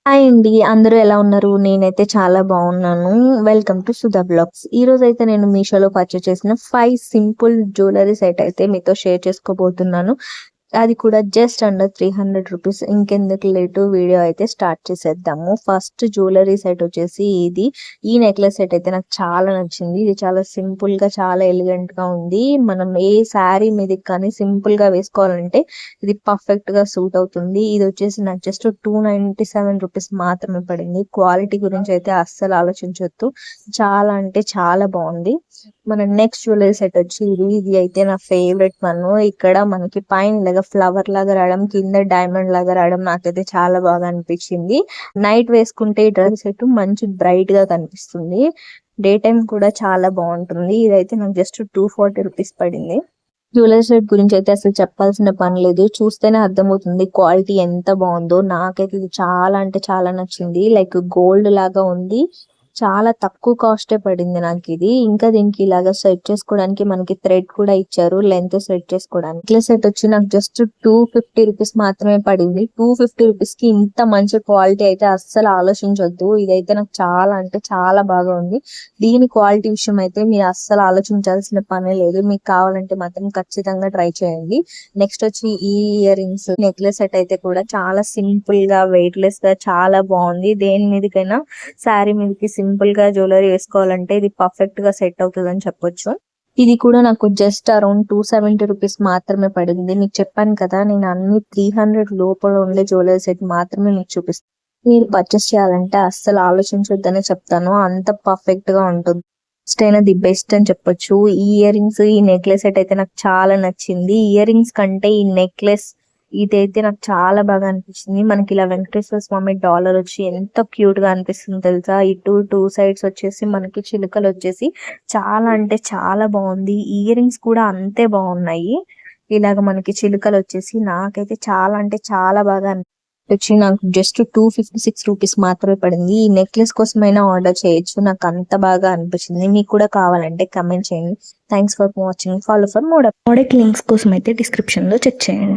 Hi అండి. అందరూ ఎలా ఉన్నారు? నేనైతే చాలా బాగున్నాను. Welcome to Sudha blogs. ఈరోజైతే నేను మీషోలో పర్చేస్ చేసిన 5 సింపుల్ జ్యువెలరీ సెట్ అయితే మీతో షేర్ చేసుకోబోతున్నాను. అది కూడా జస్ట్ అండర్ 300 రూపీస్. ఇంకెందుకు లేటు వీడియో అయితే స్టార్ట్ చేసేద్దాము. ఫస్ట్ జ్యువెలరీ సెట్ వచ్చేసి ఇది. ఈ నెక్లెస్ సెట్ అయితే నాకు చాలా నచ్చింది. ఇది చాలా సింపుల్ గా చాలా ఎలిగెంట్ గా ఉంది. మనం ఏ శారీ మీదకి కానీ సింపుల్ గా వేసుకోవాలంటే ఇది పర్ఫెక్ట్ గా సూట్ అవుతుంది. ఇది వచ్చేసి నాకు జస్ట్ 297 రూపీస్ మాత్రమే పడింది. క్వాలిటీ గురించి అయితే అస్సలు ఆలోచించొద్దు. చాలా అంటే చాలా బాగుంది. మన నెక్స్ట్ జ్యువెలరీ సెట్ వచ్చి ఇది అయితే నా ఫేవరెట్ వన్. ఇక్కడ మనకి పైన ఇలాగా ఫ్లవర్ లాగా రావడం, కింద డైమండ్ లాగా రావడం నాకైతే చాలా బాగా అనిపించింది. నైట్ వేసుకుంటే ఈ డ్రెస్ సెట్ మంచి బ్రైట్ గా కనిపిస్తుంది. డే టైం కూడా చాలా బాగుంటుంది. ఇదైతే నాకు జస్ట్ 240 రూపీస్ పడింది. జ్యువెలరీ సెట్ గురించి అయితే అసలు చెప్పాల్సిన పని లేదు. చూస్తేనే అర్థమవుతుంది క్వాలిటీ ఎంత బాగుందో. నాకైతే ఇది చాలా అంటే చాలా నచ్చింది. లైక్ గోల్డ్ లాగా ఉంది. చాలా తక్కువ కాస్టే పడింది నాకు ఇది. ఇంకా దీనికి ఇలాగా సెట్ చేసుకోవడానికి మనకి థ్రెడ్ కూడా ఇచ్చారు, లెంత్ సెట్ చేసుకోవడానికి. నెక్లెస్ సెట్ వచ్చి నాకు జస్ట్ 250 రూపీస్ మాత్రమే పడింది. 250 రూపీస్ కి ఇంత మంచి క్వాలిటీ అయితే అస్సలు ఆలోచించొద్దు. ఇదైతే నాకు చాలా అంటే చాలా బాగా ఉంది. దీని క్వాలిటీ విషయం అయితే మీరు అస్సలు ఆలోచించాల్సిన పనే లేదు. మీకు కావాలంటే మాత్రం ఖచ్చితంగా ట్రై చేయండి. నెక్స్ట్ వచ్చి ఈ ఇయర్ రింగ్స్ నెక్లెస్ సెట్ అయితే కూడా చాలా సింపుల్ గా వెయిట్ లెస్ గా చాలా బాగుంది. దేని మీదకైనా శారీ మీదకి సింపుల్ గా జ్యువెలరీ వేసుకోవాలంటే ఇది పర్ఫెక్ట్ గా సెట్ అవుతుంది అని చెప్పొచ్చు. ఇది కూడా నాకు జస్ట్ అరౌండ్ 270 రూపీస్ మాత్రమే పడింది. మీకు చెప్పాను కదా, నేను అన్ని 300 లోపల ఉండే జ్యువెలరీ సెట్ మాత్రమే మీకు చూపిస్తాను. మీరు పర్చేస్ చేయాలంటే అస్సలు ఆలోచించొద్దనే చెప్తాను. అంత పర్ఫెక్ట్ గా ఉంటుంది. బెస్ట్ అయినా ది బెస్ట్ అని చెప్పొచ్చు. ఈ ఇయర్ రింగ్స్ ఈ నెక్లెస్ సెట్ అయితే నాకు చాలా నచ్చింది. ఇయర్ రింగ్స్ కంటే ఈ నెక్లెస్ ఇదైతే నాకు చాలా బాగా అనిపించింది. మనకి ఇలా వెంకటేశ్వర స్వామి డాలర్ వచ్చి ఎంత క్యూట్ గా అనిపిస్తుంది తెలుసా. ఇటు 2 సైడ్స్ వచ్చేసి మనకి చిలుకలు వచ్చేసి చాలా అంటే చాలా బాగుంది. ఇయర్ రింగ్స్ కూడా అంతే బాగున్నాయి. ఇలాగ మనకి చిలుకలు వచ్చేసి నాకైతే చాలా అంటే చాలా బాగా వచ్చి నాకు జస్ట్ 256 రూపీస్ మాత్రమే పడింది. ఈ నెక్లెస్ కోసమైనా ఆర్డర్ చేయొచ్చు. నాకు అంత బాగా అనిపించింది. మీకు కూడా కావాలంటే కమెంట్ చేయండి. Thanks for watching. Follow for more product links కోసం అయితే డిస్క్రిప్షన్ లో చెక్ చేయండి.